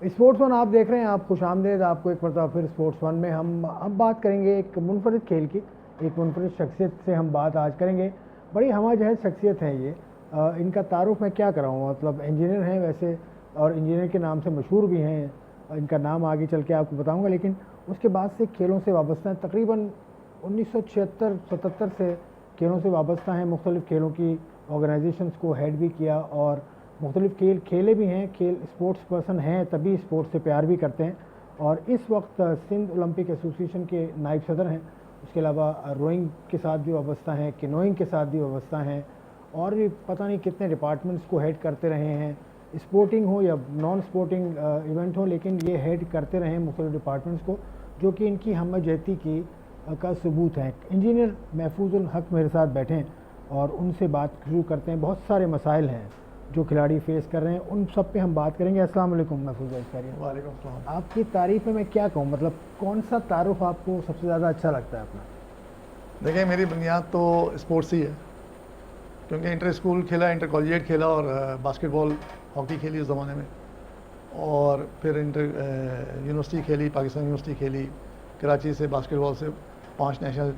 Sports one आप देख रहे हैं, आप खुशामदीद आपको एक मरतबा फिर स्पोर्ट्स वन में हम अब बात करेंगे एक मुनफरिद खेल की, एक मुनफरिद शख्सियत से हम बात आज करेंगे। बड़ी हमा जहज शख्सियत है ये। इनका तारुफ मैं क्या कराऊँ, मतलब इंजीनियर हैं वैसे, और इंजीनियर के नाम से मशहूर भी हैं। इनका नाम आगे चल के आपको बताऊँगा, लेकिन उसके बाद से खेलों से वाबस्ता हैं। तकरीबन 1976-77 से खेलों से वाबस्ता हैं। मुख्तलिफ़ खेलों की ऑर्गेनाइजेशंस को हेड भी किया और मुख्तलिफ़ खेल खेले भी हैं। खेल स्पोर्ट्स पर्सन हैं तभी स्पोर्ट्स से प्यार भी करते हैं। और इस वक्त सिंध ओलंपिक एसोसिएशन के नायब सदर हैं। उसके अलावा रोइंग के साथ भी वाबस्ता हैं, किनोइंग के साथ भी वाबस्ता हैं, और भी पता नहीं कितने डिपार्टमेंट्स को हेड करते रहे हैं। स्पोर्टिंग हो या नॉन स्पोर्टिंग इवेंट हो, लेकिन ये हेड करते रहे हैं मुख्तलिफ़ डिपार्टमेंट्स को, जो कि इनकी हमजहती की का सबूत है। इंजीनियर महफूजुल हक मेरे साथ बैठे हैं और उनसे बात शुरू करते हैं। बहुत सारे मसाइल हैं जो खिलाड़ी फेस कर रहे हैं, उन सब पे हम बात करेंगे। अस्सलाम वालेकुम महफूज भाई, खैरियत? वालेकुम सलाम। आपकी तारीफ़ में मैं क्या कहूँ, मतलब कौन सा तारुफ आपको सबसे ज़्यादा अच्छा लगता है अपना? देखिए, मेरी बुनियाद तो स्पोर्ट्स ही है, क्योंकि इंटर स्कूल खेला, इंटर कॉलेजिएट खेला और बास्केटबॉल हॉकी खेली उस ज़माने में, और फिर इंटर यूनिवर्सिटी खेली, पाकिस्तान यूनिवर्सिटी खेली। कराची से बास्केटबॉल से 5 नेशनल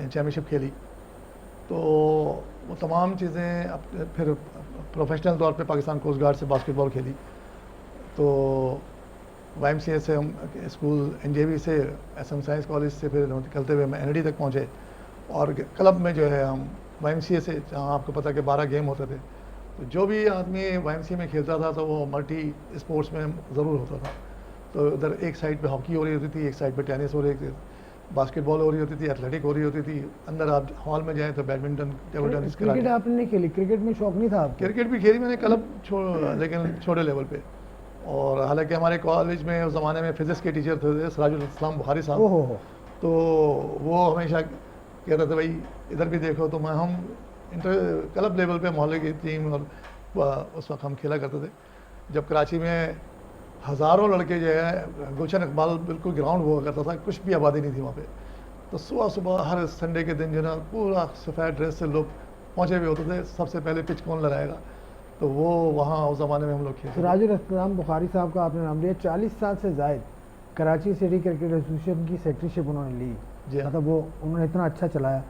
चैम्पियनशिप खेली। तो वो तमाम चीज़ें फिर प्रोफेशनल तौर पे पाकिस्तान कोस्ट गार्ड से बास्केटबॉल खेली। तो YMCA से हम स्कूल, NJB से SM साइंस कॉलेज से फिर निकलते हुए हम NLD तक पहुँचे, और क्लब में जो है हम YMCA से, जहाँ आपको पता कि 12 गेम होते थे, तो जो भी आदमी YMCA में खेलता था तो वो मल्टी स्पोर्ट्स में ज़रूर होता था। तो उधर एक साइड पे हॉकी हो रही होती थी, एक साइड पे टेनिस हो रही थी, बास्केटबॉल हो रही होती थी, एथलेटिक हो रही होती थी। अंदर आप हॉल में जाएँ तो बैडमिंटन, टेबल टेनिस, क्रिकेट आपने नहीं खेली? क्रिकेट में शौक नहीं था आपको? क्रिकेट भी खेली मैंने, क्लब लेकिन छोटे लेवल पे। और हालांकि हमारे कॉलेज में उस ज़माने में फिज़िक्स के टीचर थे सिराजुल इस्लाम बुखारी साहब, हो। तो वो हमेशा कहते थे, भाई इधर भी देखो। तो हम इंटर क्लब लेवल पे मोहल्ले की टीम, और उस वक्त हम खेला करते थे। जब कराची में हज़ारों लड़के जो है, गुलशन इकबाल बिल्कुल ग्राउंड हुआ करता था, कुछ भी आबादी नहीं थी वहाँ पे। तो सुबह सुबह हर संडे के दिन जो ना पूरा सफ़ेद ड्रेस से लोग पहुँचे हुए होते थे, सबसे पहले पिच कौन लगाएगा। तो वो वहाँ उस ज़माने में हम लोग खेलते थे। सिराजुल इस्लाम बुखारी साहब का आपने नाम लिया। 40 साल से ज़ायद कराची सिटी क्रिकेट एसोसिएशन की सेक्रेटरीशिप उन्होंने ली। जी हाँ। मतलब वो उन्होंने इतना अच्छा चलाया।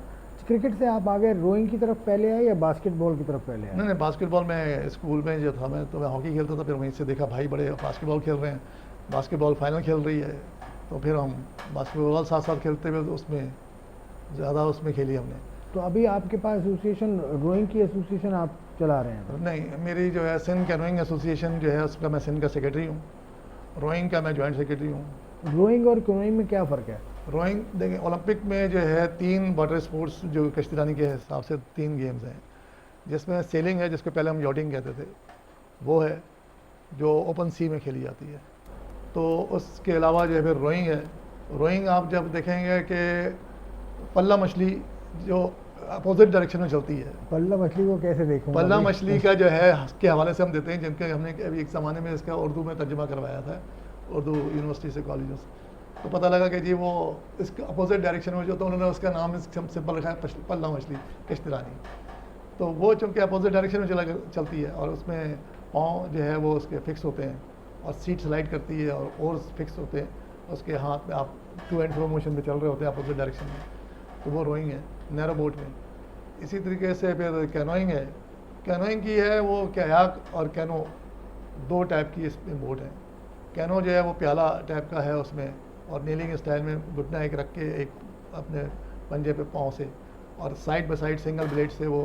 क्रिकेट से आप आगे रोइंग की तरफ पहले आए या बास्केटबॉल की तरफ पहले आए? नहीं, बास्केटबॉल में स्कूल में जो था, मैं तो मैं हॉकी खेलता था, फिर वहीं से देखा भाई बड़े बास्केटबॉल खेल रहे हैं, बास्केटबॉल फाइनल खेल रही है, तो फिर हम बास्केटबॉल साथ साथ खेलते हुए तो उसमें ज़्यादा उसमें खेली हमने। तो अभी आपके पास एसोसिएशन, रोइंग की एसोसिएशन आप चला रहे हैं? नहीं, मेरी जो है सिंध कैनोइंग एसोसिएशन जो है, उसका मैं सिंध का सेक्रेटरी हूँ। रोइंग का मैं जॉइंट सेक्रेटरी हूँ। रोइंग और कैनोइंग में क्या फ़र्क है? रोइंग देखिए, ओलंपिक में जो है 3 वाटर स्पोर्ट्स जो कश्तीरानी के हिसाब से 3 गेम्स हैं, जिसमें सेलिंग है, जिसको पहले हम यॉटिंग कहते थे, वो है जो ओपन सी में खेली जाती है। तो उसके अलावा जो है फिर रोइंग है। रोइंग आप जब देखेंगे कि पल्ला मछली जो अपोजिट डायरेक्शन में चलती है। पल्ला मछली को कैसे देखूंगा? पल्ला मछली का जो है के हवाले से हम देते हैं, जिनके हमने अभी एक ज़माने में इसका उर्दू में तर्जुमा करवाया था, उर्दू यूनिवर्सिटी से, कॉलेजों से। तो पता लगा कि जी वो इसके अपोजिट डायरेक्शन में जो, तो उन्होंने उसका नाम सिंपल रखा है पल्ला मछली कश्तीरानी। तो वो चूँकि अपोजिट डायरेक्शन में चलती है, और उसमें पाँव जो है वो उसके फिक्स होते हैं, और सीट स्लाइड करती है, और ओर्स फिक्स होते हैं उसके हाथ में, आप टू एंड फ्रो मोशन में चल रहे होते हैं अपोजिट डायरेक्शन में। तो वो रोइंग है नैरो बोट में। इसी तरीके से फिर कैनोइंग है। कैनोइंग की है वो कयाक और कैनो, 2 टाइप की इसमें बोट है। कैनो जो है वो प्याला टाइप का है उसमें, और नीलिंग स्टाइल में घुटना एक रख के, एक अपने पंजे पे पाँव से, और side by side single blade से वो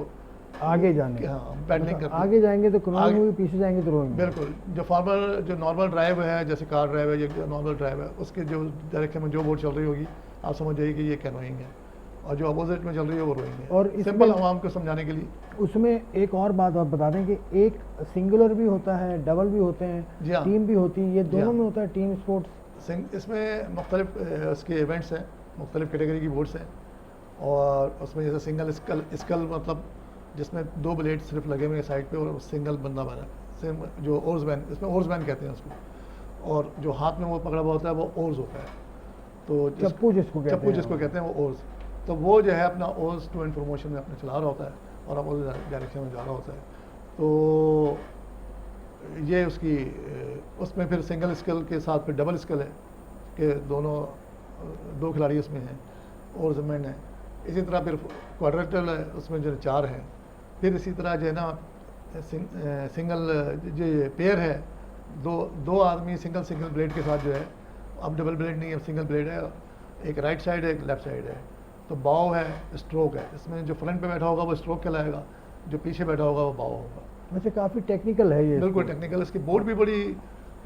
आगे जाने, हाँ पैडलिंग मतलब करते आगे जाएंगे तो कैनोइंग आगे- होगी, पीछे जाएंगे तो रोइंग। बिल्कुल। जो नॉर्मल ड्राइव है, जैसे कार ड्राइव है या नॉर्मल ड्राइव है, उसके जो डायरेक्शन में जो बोट चल रही होगी, आप समझ जाइए कि ये कैनोइंग है, और जो अपोजिट में चल रही है वो रोइंग है। और सिंपल आवाम को समझाने के लिए। उसमें एक और बात आप बता दें कि एक सिंगुलर भी होता है, डबल भी होते हैं, जी हाँ। टीम भी होती है, ये जी दोनों हाँ। में होता है टीम स्पोर्ट्स? इसमें मुख्तलिफ उसके इवेंट्स हैं, मुख्तलिफ कैटेगरी की बोट्स हैं, और उसमें जैसे सिंगल स्कल मतलब जिसमें 2 ब्लेड सिर्फ लगे हुए हैं साइड पे, और सिंगल बंदा बना, जो ओर्स बैन, इसमें ओर्स बैन कहते हैं उसको, और जो हाथ में वो पकड़ा हुआ होता है वो ओर्स होता है। तो चप्पू जिसको कहते हैं वो ओर्स। तो वो जो है अपना oars to and fro motion में अपने चला रहा होता है, और अपोजिट डायरेक्शन में जा रहा होता है। तो ये उसकी उसमें फिर सिंगल स्किल के साथ फिर डबल स्किल है कि दोनों दो खिलाड़ी उसमें हैं और जमेंट है। इसी तरह फिर क्वाड्रेटल है, उसमें जो 4 हैं। फिर इसी तरह जो है ना सिंगल जो ये पेयर है, दो दो आदमी सिंगल सिंगल ब्लेड के साथ जो है, अब डबल ब्लेड नहीं है, सिंगल ब्लेड है, एक राइट साइड है एक लेफ्ट साइड है। तो बाव है, स्ट्रोक है, इसमें जो फ्रंट पे बैठा होगा वो स्ट्रोक कहलाएगा, जो पीछे बैठा होगा वो बाव होगा। वैसे काफ़ी टेक्निकल है ये बिल्कुल sport। टेक्निकल, इसकी बोर्ड भी बड़ी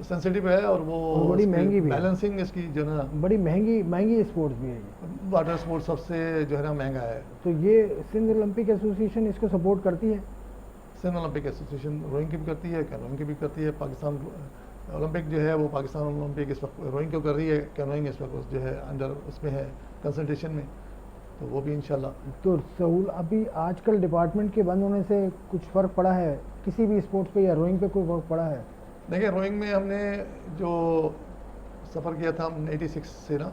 सेंसिटिव है और वो और बड़ी महंगी भी है। बैलेंसिंग इसकी जो ना बड़ी महंगी महंगी स्पोर्ट्स भी है ये। वाटर स्पोर्ट सबसे जो है ना महंगा है। तो ये सिंध ओलंपिक एसोसिएशन इसको सपोर्ट करती है। सिंध ओलंपिक एसोसिएशन रोइंग की भी करती है, कैनोइंग की भी करती है। पाकिस्तान ओलंपिक जो है वो पाकिस्तान ओलंपिक इस वक्त रोइंग को कर रही है, कैनोइंग इस वक्त जो है अंडर उसमें है कंसल्टेशन में, तो वो भी इंशाल्लाह। तो सहूल अभी आजकल डिपार्टमेंट के बंद होने से कुछ फ़र्क पड़ा है किसी भी स्पोर्ट्स पे या रोइंग पे कोई फ़र्क पड़ा है? देखिए रोइंग में हमने जो सफ़र किया था हम 86 से ना,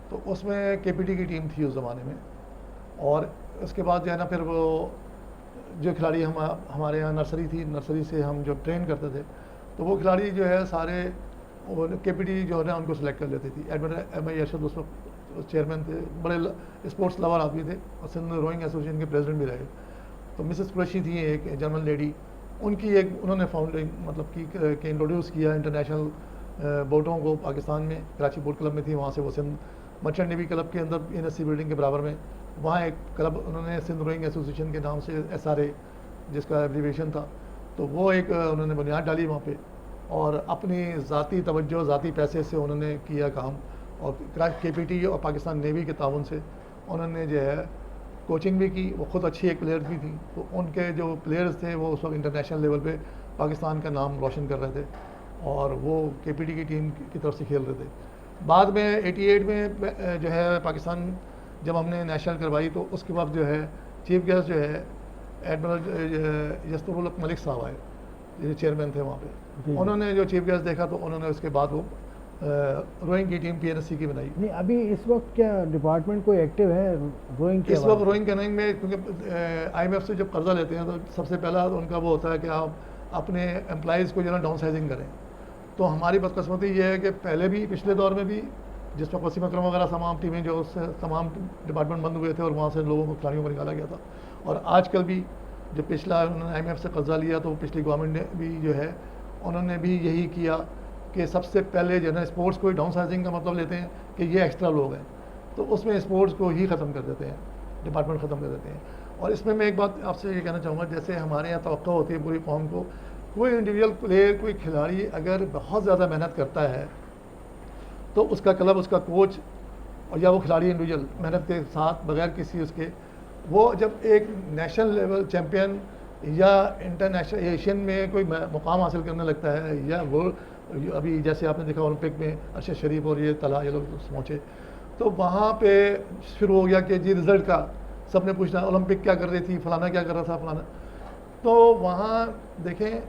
तो उसमें केपीटी की टीम थी उस ज़माने में। और उसके बाद जो है ना फिर वो जो खिलाड़ी हमारे यहाँ नर्सरी थी, नर्सरी से हम जब ट्रेन करते थे तो वो खिलाड़ी जो है सारे केपीटी जो है ना उनको सेलेक्ट कर लेती थी। एडमिरल एम आई अरशद उस वक्त चेयरमैन थे, बड़े स्पोर्ट्स लवर आदमी थे और सिंध रोइंग एसोसिएशन के प्रेसिडेंट भी रहे। तो मिसेस कुरैशी थी एक जर्मन लेडी, उनकी एक उन्होंने फाउंडिंग मतलब कि इंट्रोड्यूस किया इंटरनेशनल बोटों को पाकिस्तान में। कराची बोट क्लब में थी, वहाँ से वो सिंध मर्चेंट नेवी क्लब के अंदर NSC बिल्डिंग के बराबर में वहाँ एक क्लब उन्होंने सिंध रोइंग एसोसिएशन के नाम से SRA जिसका एब्रीविएशन था, तो वो एक उन्होंने बुनियाद डाली वहाँ पे और अपनी ज़ाती तवज्जो ज़ाती पैसे से उन्होंने किया काम। और KPT और पाकिस्तान नेवी के ताउन से उन्होंने जो है कोचिंग भी की, वो खुद अच्छी एक प्लेयर भी थी। तो उनके जो प्लेयर्स थे वो उस वक्त इंटरनेशनल लेवल पे पाकिस्तान का नाम रोशन कर रहे थे और वो KPT की टीम की तरफ से खेल रहे थे। बाद में 88 में जो है पाकिस्तान जब हमने नेशनल करवाई तो उसके बाद जो है चीफ गेस्ट जो है एडमिरल यस्तुल मलिक साहब आए, जो चेयरमैन थे वहाँ पे। उन्होंने जो चीफ गेस्ट देखा तो उन्होंने उसके बाद वो रोइंग की टीम PNSC की बनाई। नहीं अभी इस वक्त क्या डिपार्टमेंट कोई एक्टिव है रोइंग के? इस वक्त रोइंग कैनोइंग में क्योंकि IMF से जब कर्जा लेते हैं तो सबसे पहला तो उनका वो होता है कि आप अपने एम्प्लॉज़ को जो है डाउन साइजिंग करें। तो हमारी बदकिस्मती ये है कि पहले भी पिछले दौर में भी जिस वक्त वसीम अकरम वगैरह तमाम टीमें जो उससे तमाम डिपार्टमेंट बंद हुए थे और वहाँ से लोगों को खिलाड़ियों को निकाला गया था। और आजकल भी जो पिछला उन्होंने IMF से कर्जा लिया तो पिछली गवर्नमेंट ने भी जो है उन्होंने भी यही किया कि सबसे पहले जो है ना स्पोर्ट्स को डाउन साइजिंग का मतलब लेते हैं कि ये एक्स्ट्रा लोग हैं, तो उसमें स्पोर्ट्स को ही ख़त्म कर देते हैं, डिपार्टमेंट ख़त्म कर देते हैं। और इसमें मैं एक बात आपसे ये कहना चाहूँगा, जैसे हमारे यहाँ तवक्को होती है पूरी कौम को, कोई इंडिविजुअल प्लेयर कोई खिलाड़ी अगर बहुत ज़्यादा मेहनत करता है तो उसका क्लब उसका कोच और या वो खिलाड़ी इंडिविजुअल मेहनत के साथ बगैर किसी उसके वो जब एक नेशनल लेवल चैम्पियन या इंटरनेशनल एशियन में कोई मुकाम हासिल करने लगता है या वो अभी जैसे आपने देखा ओलंपिक में अरशद शरीफ और ये तला ये लोग पहुँचे, तो वहाँ पे शुरू हो गया कि जी रिज़ल्ट का सब ने पूछना ओलंपिक क्या कर रही थी, फलाना क्या कर रहा था फलाना। तो वहाँ देखें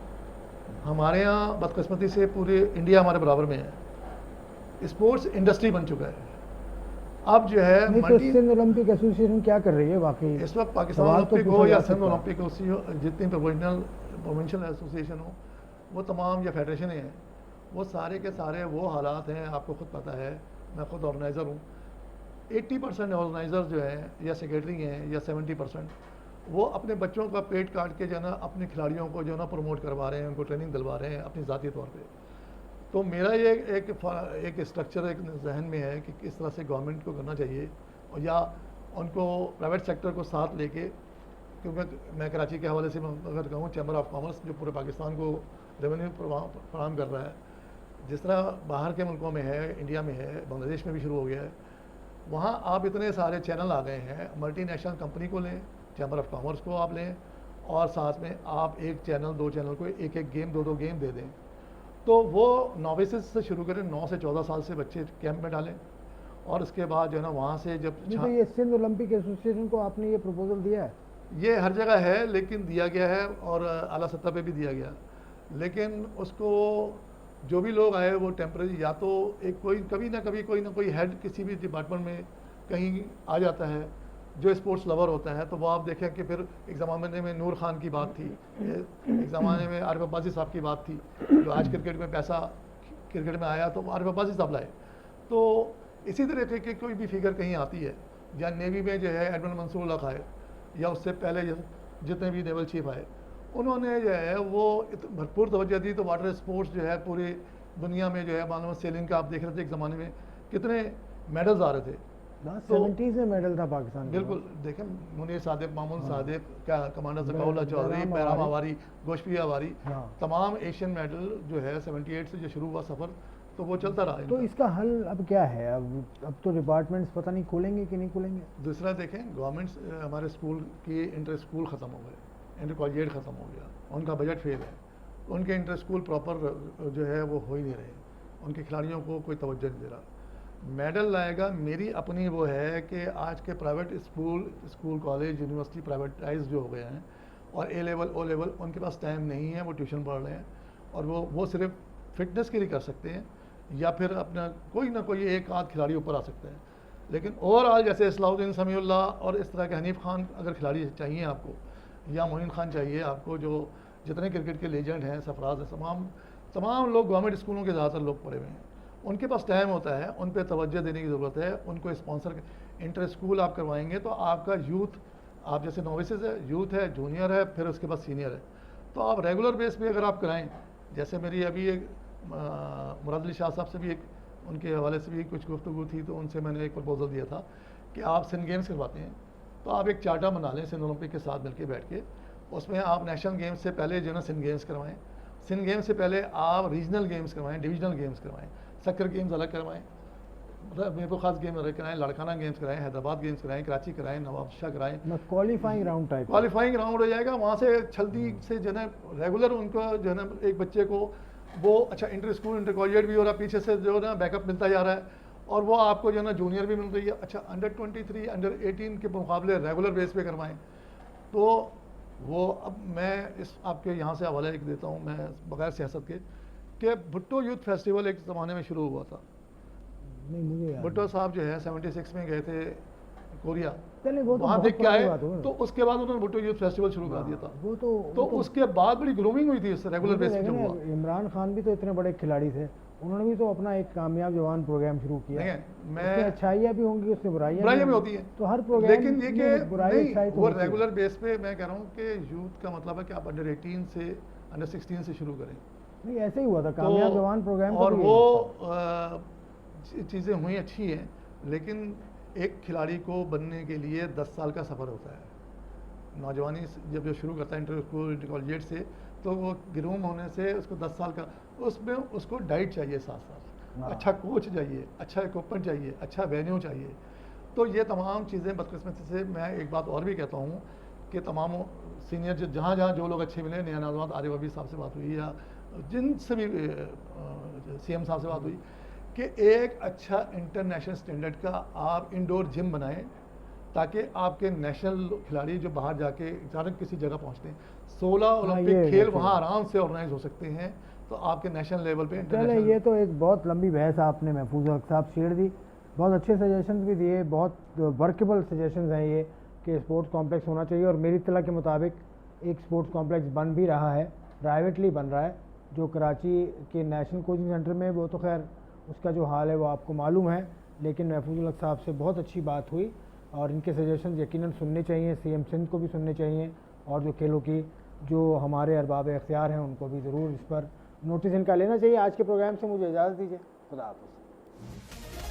हमारे यहाँ बदकिस्मती से पूरे इंडिया हमारे बराबर में है, स्पोर्ट्स इंडस्ट्री बन चुका है। अब जो है नहीं तो सिंध ओलंपिक एसोसिएशन क्या कर रही है वाकई? इस वक्त पाकिस्तान ओलंपिक हो या सिंध ओलंपिक हो, जितनी प्रोविंशियल एसोसिएशन हो वो तमाम या फेडरेशन हैं, वो सारे के सारे वो हालात हैं, आपको खुद पता है, मैं खुद ऑर्गेनाइज़र हूँ। 80% ऑर्गेनाइज़र जो हैं या सेक्रेटरी हैं या 70% वो अपने बच्चों का पेट काट के जो है ना अपने खिलाड़ियों को जो है ना प्रमोट करवा रहे हैं, उनको ट्रेनिंग दिलवा रहे हैं अपनी ज़ाती तौर पे। तो मेरा ये एक स्ट्रक्चर एक जहन में है कि किस तरह से गवर्नमेंट को करना चाहिए और या उनको प्राइवेट सेक्टर को साथ लेके, क्योंकि मैं कराची के हवाले से अगर कहूँ चैम्बर ऑफ कॉमर्स जो पूरे पाकिस्तान को रेवेन्यू फराहम कर रहा है, जिस तरह बाहर के मुल्कों में है, इंडिया में है, बांग्लादेश में भी शुरू हो गया है, वहाँ आप इतने सारे चैनल आ गए हैं। मल्टीनेशनल कंपनी को लें, चैम्बर ऑफ कॉमर्स को आप लें और साथ में आप एक चैनल 2 चैनल को एक गेम 2 गेम दे दें, तो वो नॉविसेस से शुरू करें, 9 से 14 साल से बच्चे कैंप में डालें और उसके बाद जो है ना वहाँ से जब तो ये सिंध ओलंपिक एसोसिएशन को आपने ये प्रपोजल दिया है? ये हर जगह है लेकिन दिया गया है और आला सतह पे भी दिया गया, लेकिन उसको जो भी लोग आए वो टेम्परेरी या तो एक कोई कभी ना कोई हेड किसी भी डिपार्टमेंट में कहीं आ जाता है जो स्पोर्ट्स लवर होता है तो वो आप देखें कि फिर एक ज़माने में नूर खान की बात थी, एक ज़माने में आरिफ अब्बासी साहब की बात थी, जो आज क्रिकेट में पैसा क्रिकेट में आया तो आरिफ अब्बासी साहब लाए। तो इसी तरीके की कोई भी फिगर कहीं आती है, या नेवी में जो है एडमिरल मंसूर अल्लाह आए, या उससे पहले जितने भी नेवल चीफ आए, उन्होंने जो है वो भरपूर तवज्जो दी। तो वाटर स्पोर्ट्स जो है पूरी दुनिया में जो है, मालूम सेलिंग का आप देख रहे थे एक ज़माने में कितने मेडल्स आ रहे थे। तो 70s में मेडल था पाकिस्तान के बिल्कुल, देखें मुनीर सादिक, मामून सादिक, क्या कमांडर ज़काउल्लाह चौधरी, बैराम बैराम हवारी, गोशफी हवारी, हाँ। तमाम एशियन मेडल जो है 78 से जो शुरू हुआ सफ़र, तो वो चलता रहा तो इनका। इसका हल अब क्या है? अब तो डिपार्टमेंट्स पता नहीं खोलेंगे कि नहीं खोलेंगे। दूसरा देखें, गवर्नमेंट्स हमारे स्कूल की इंटर स्कूल ख़त्म हो गए, इंटर कॉलेजिएट ख़त्म हो गया, उनका बजट फेल है, उनके इंटर स्कूल प्रॉपर जो है वो हो ही नहीं रहे, उनके खिलाड़ियों को कोई तवज्जो नहीं दे रहा। मेडल लाएगा, मेरी अपनी वो है कि आज के private school college university privatise जो हो गए हैं, और ए लेवल ओ लेवल उनके पास टाइम नहीं है, वो ट्यूशन पढ़ रहे हैं, और वो सिर्फ फिटनेस के लिए कर सकते हैं, या फिर अपना कोई ना कोई एक आध खिलाड़ी ऊपर आ सकता है। लेकिन ओवरऑल जैसे सलाउद्दीन समीउल्लाह और इस तरह के हनीफ खान अगर खिलाड़ी चाहिए आपको, या मोइन खान चाहिए आपको, जो जितने क्रिकेट के लेजेंड हैं, सरफराज हैं, तमाम लोग गवर्नमेंट स्कूलों के ज़्यादातर लोग पढ़े हुए हैं, उनके पास टाइम होता है, उन पर तवज्जो देने की ज़रूरत है, उनको स्पॉन्सर इंटर स्कूल आप करवाएंगे तो आपका यूथ, आप जैसे नोविसेस है, यूथ है, जूनियर है, फिर उसके बाद सीनियर है, तो आप रेगुलर बेस पे अगर आप कराएं, जैसे मेरी अभी एक मुराद अली शाह साहब से भी एक उनके हवाले से भी कुछ गुफ्तगू थी, तो उनसे मैंने एक प्रपोजल दिया था कि आप सिंध गेम्स करवाते हैं तो आप एक चार्टर बना लें सिंध ओलंपिक के साथ मिलकर बैठ के, उसमें आप नेशनल गेम्स से पहले जो है ना सिंध गेम्स करवाएं, सिंध गेम्स से पहले आप रीजनल गेम्स करवाएं, डिविजनल गेम्स करवाएं, शक्कर गेम्स अलग करवाएं, महबूब खास गेम अलग कराएं, लड़काना गेम्स कराएं, हैदराबाद गेम्स कराएं, कराची कराएं, नवाबशाह कराएं, qualifying round type, qualifying round हो जाएगा। वहाँ से जल्दी से जो है रेगुलर उनको जो है ना एक बच्चे को वो अच्छा इंटर स्कूल इंटर कॉलेजिएट भी हो रहा है, पीछे से जो है ना बैकअप मिलता जा रहा है, और वो आपको जो है ना जूनियर भी मिल रही है। अच्छा अंडर 23 अंडर 18 के मुकाबले रेगुलर बेस पे करवाएं, तो वो अब मैं इस आपके यहाँ से हवाला एक देता हूँ मैं बगैर सियासत के, कि भुट्टो यूथ फेस्टिवल एक ज़माने में शुरू हुआ था। नहीं मुझे याद भुट्टो साहब जो है 76 में गए थे कोरिया, नहीं, वो तो वहाँ बहुत देख के पुरानी आए, बात हो गई। तो उसके बाद उन्होंने भुट्टो यूथ फेस्टिवल शुरू कर दिया था। वो तो उसके बाद बड़ी ग्रूमिंग हुई थी इससे रेगुलर वो तो बेस पे देखें जो ना, हुआ। इमरान खान भी तो इतने बड़े खिलाड़ी थे, उन्होंने भी तो अपना एक कामयाब जवान प्रोग्राम शुरू किया। देखें, उसमें मैं अच्छाइयाँ भी होंगी, उसमें बुराइयाँ बुराइयाँ भी होती हैं, तो हर प्रोग्राम लेकिन ये कि बुराई नहीं, अच्छाई तो वो होती है। रेगुलर बेस पे मैं कह रहा हूँ कि यूथ का मतलब है कि आप अंडर 18 से अंडर 16 से शुरू करें। नहीं ऐसे ही हुआ था कामयाब जवान प्रोग्राम, और तो वो चीज़ें हुई अच्छी हैं, लेकिन एक खिलाड़ी को बनने के लिए 10 साल का सफ़र होता है। नौजवानी जब जो शुरू करता है इंटर स्कूल इंटर कॉलेजिएट से, तो वो ग्रूम होने से उसको 10 साल का, उसमें उसको डाइट चाहिए 7 साल, अच्छा कोच चाहिए, अच्छा इक्विपमेंट चाहिए, अच्छा वेन्यू चाहिए। तो ये तमाम चीज़ें बदकिस्मती से मैं एक बात और भी कहता हूँ कि तमाम सीनियर जहाँ जहाँ जो लोग अच्छे मिले, नया नौजवान आरिफ अबी साहब से बात हुई या जिनसे भी CM साहब से बात हुई, कि एक अच्छा इंटरनेशनल स्टैंडर्ड का आप इंडोर जिम बनाएं, ताकि आपके नेशनल खिलाड़ी जो बाहर जाके अचानक किसी जगह पहुंचते हैं, 16 ओलंपिक खेल वहां आराम से ऑर्गेनाइज हो सकते हैं, तो आपके नेशनल लेवल पे चले। ये तो एक बहुत लंबी बहस आपने महफूज हक साहब छेड़ दी, बहुत अच्छे सजेशंस भी दिए, बहुत वर्केबल सजेशंस हैं ये कि स्पोर्ट्स कॉम्प्लेक्स होना चाहिए, और मेरी इत्तला के मुताबिक एक स्पोर्ट्स कॉम्प्लेक्स बन भी रहा है, प्राइवेटली बन रहा है, जो कराची के नेशनल कोचिंग सेंटर में। वो तो खैर उसका जो हाल है वो आपको मालूम है, लेकिन महफूज हक साहब से बहुत अच्छी बात हुई, और इनके सजेशन यकीनन सुनने चाहिए, CM सिंध को भी सुनने चाहिए, और जो खेलों की जो हमारे अरबाब इख्तियार हैं उनको भी ज़रूर इस पर नोटिस इनका लेना चाहिए। आज के प्रोग्राम से मुझे इजाज़त दीजिए, खुदा हाफ़िज़।